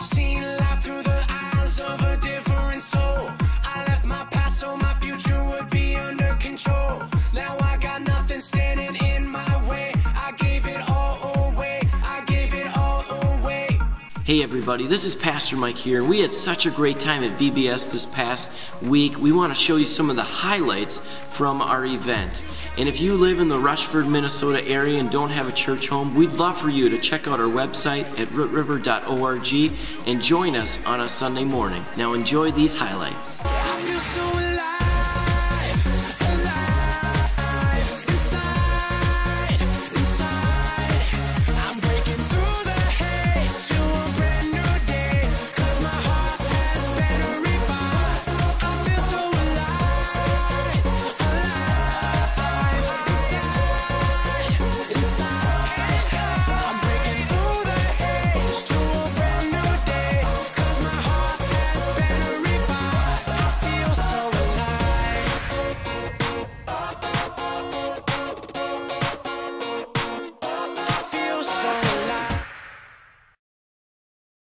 I've seen life through the eyes of a different soul. I left my past so my future would be under control. Now I got nothing standing in my way. I gave it all away. I gave it all away. Hey everybody, this is Pastor Mike here. We had such a great time at VBS this past week. We want to show you some of the highlights from our event. And if you live in the Rushford, Minnesota area and don't have a church home, we'd love for you to check out our website at rootriver.org and join us on a Sunday morning. Now enjoy these highlights. I feel so